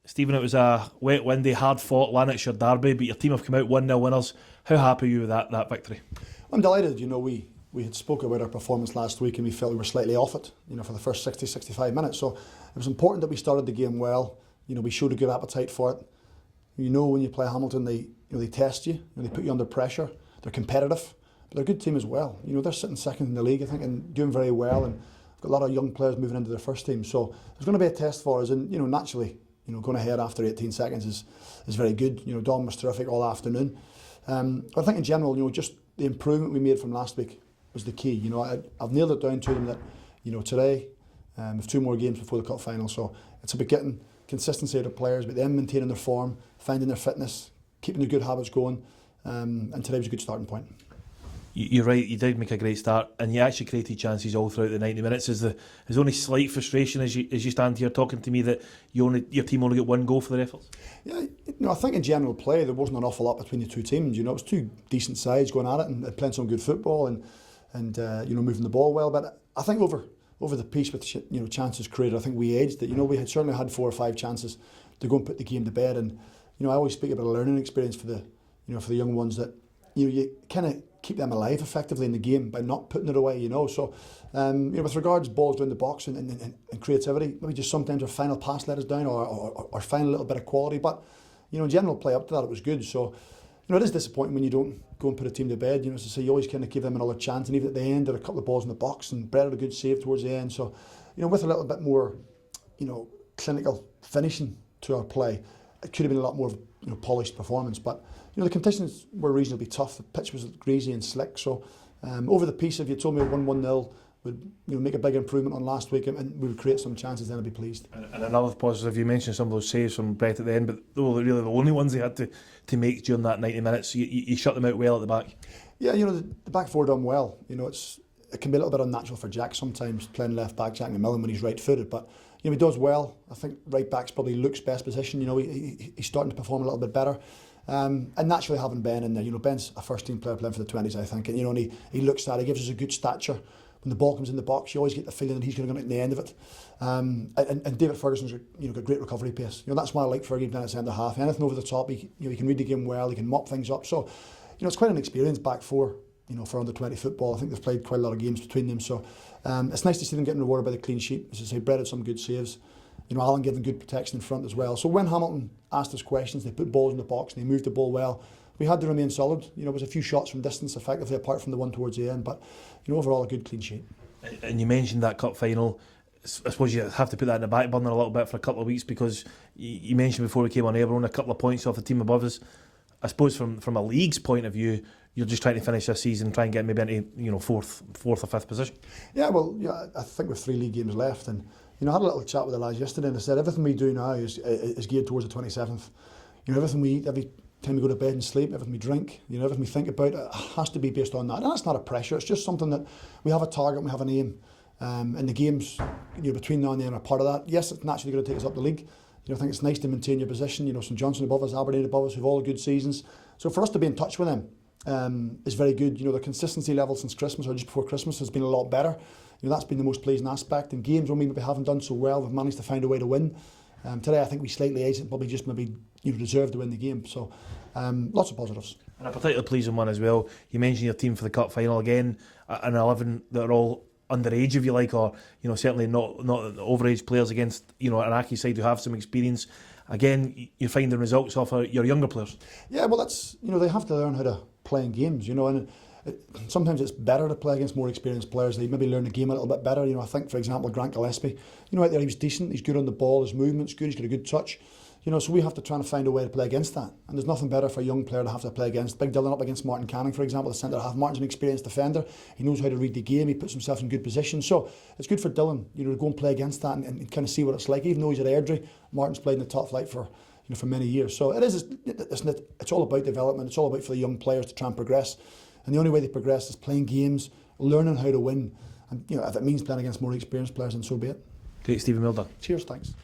Stephen, it was a wet, windy, hard-fought Lanarkshire derby, but your team have come out 1-0 winners. How happy are you with that victory? I'm delighted. We had spoke about our performance last week and we felt we were slightly off it, for the first 60, 65 minutes. So it was important that we started the game well. We showed a good appetite for it. When you play Hamilton, they test you, they put you under pressure. They're competitive, but they're a good team as well. They're sitting second in the league, I think, and doing very well. And we've got a lot of young players moving into their first team. So there's going to be a test for us. And naturally, going ahead after 18 seconds is very good. Dom was terrific all afternoon. But I think in general, just the improvement we made from last week was the key. I've nailed it down to them that, today, we've 2 more games before the cup final. So it's about getting consistency out of players, but them maintaining their form, finding their fitness, keeping their good habits going. And today was a good starting point. You're right, you did make a great start and you actually created chances all throughout the 90 minutes. Is only slight frustration as you stand here talking to me that your team only got 1 goal for their efforts? Yeah, I think in general play there wasn't an awful lot between the 2 teams. It was 2 decent sides going at it and playing some good football and moving the ball well. But I think over the piece with chances created, I think we edged it. We had certainly had 4 or 5 chances to go and put the game to bed. And I always speak about a learning experience for the young ones that you kind of keep them alive effectively in the game by not putting it away. So with regards balls down the box and creativity, maybe just sometimes our final pass let us down or find a little bit of quality. But in general play up to that it was good. So it is disappointing when you don't go and put a team to bed. As I say, you always kind of give them another chance, and even at the end there are a couple of balls in the box and Brett had a good save towards the end. So with a little bit more clinical finishing to our play, it could have been a lot more polished performance. But the conditions were reasonably tough. The pitch was greasy and slick. So over the piece, if you told me 1-1-0 would make a big improvement on last week and we would create some chances, then I'd be pleased. And another positive, you mentioned some of those saves from Brett at the end, but they were really the only ones they had to make during that 90 minutes. So you shut them out well at the back. Yeah, the back four done well. It can be a little bit unnatural for Jack sometimes playing left back, Jack McMillan, when he's right-footed, but he does well. I think right back's probably Luke's best position. He's starting to perform a little bit better. And naturally having Ben in there, Ben's a first team player playing for the 20s, I think, and he looks at it, he gives us a good stature. When the ball comes in the box, you always get the feeling that he's going to go at the end of it. And David Ferguson's got great recovery pace. That's why I like Fergie down at centre half. Anything over the top, he can read the game well, he can mop things up. So it's quite an experienced back four. For under 20 football. I think they've played quite a lot of games between them, so it's nice to see them getting rewarded by the clean sheet. As I say, Brett had some good saves. Alan gave them good protection in front as well. So when Hamilton asked us questions, they put balls in the box and they moved the ball well. We had to remain solid. It was a few shots from distance, effectively, apart from the one towards the end. But overall, a good clean sheet. And you mentioned that cup final. I suppose you have to put that in the back burner a little bit for a couple of weeks because you mentioned before we came on air, we're only a couple of points off the team above us. I suppose from a league's point of view, you're just trying to finish this season and try and get maybe into fourth or fifth position. Yeah, well, I think we've 3 league games left, and I had a little chat with the lads yesterday, and I said everything we do now is geared towards the 27th. Everything we eat, every time we go to bed and sleep, everything we drink, everything we think about, it has to be based on that. And that's not a pressure; it's just something that we have a target, and we have an aim, and the games between now and then are part of that. Yes, it's naturally going to take us up the league. I think it's nice to maintain your position. St Johnstone above us, Aberdeen above us, who've all good seasons. So for us to be in touch with them is very good. The consistency level since Christmas or just before Christmas has been a lot better. That's been the most pleasing aspect. In games when we maybe haven't done so well, we've managed to find a way to win. Today I think we slightly edged it, probably just maybe deserved to win the game. So lots of positives. And a particularly pleasing one as well. You mentioned your team for the cup final again, an 11 that are all underage, if you like, or certainly not overage players against an Aki side who have some experience. Again, you're finding results off your younger players. Yeah, well, that's they have to learn how to play in games, and sometimes it's better to play against more experienced players. They maybe learn the game a little bit better. I think, for example, Grant Gillespie, out there he was decent. He's good on the ball. His movement's good. He's got a good touch. So we have to try and find a way to play against that. And there's nothing better for a young player to have to play against. Big Dylan up against Martin Canning, for example, the centre half. Martin's an experienced defender. He knows how to read the game. He puts himself in good position. So it's good for Dylan, to go and play against that and kind of see what it's like. Even though he's at Airdrie, Martin's played in the top flight for many years. So it's all about development. It's all about for the young players to try and progress. And the only way they progress is playing games, learning how to win. And if it means playing against more experienced players, then so be it. Great, Stephen, well done. Cheers, thanks.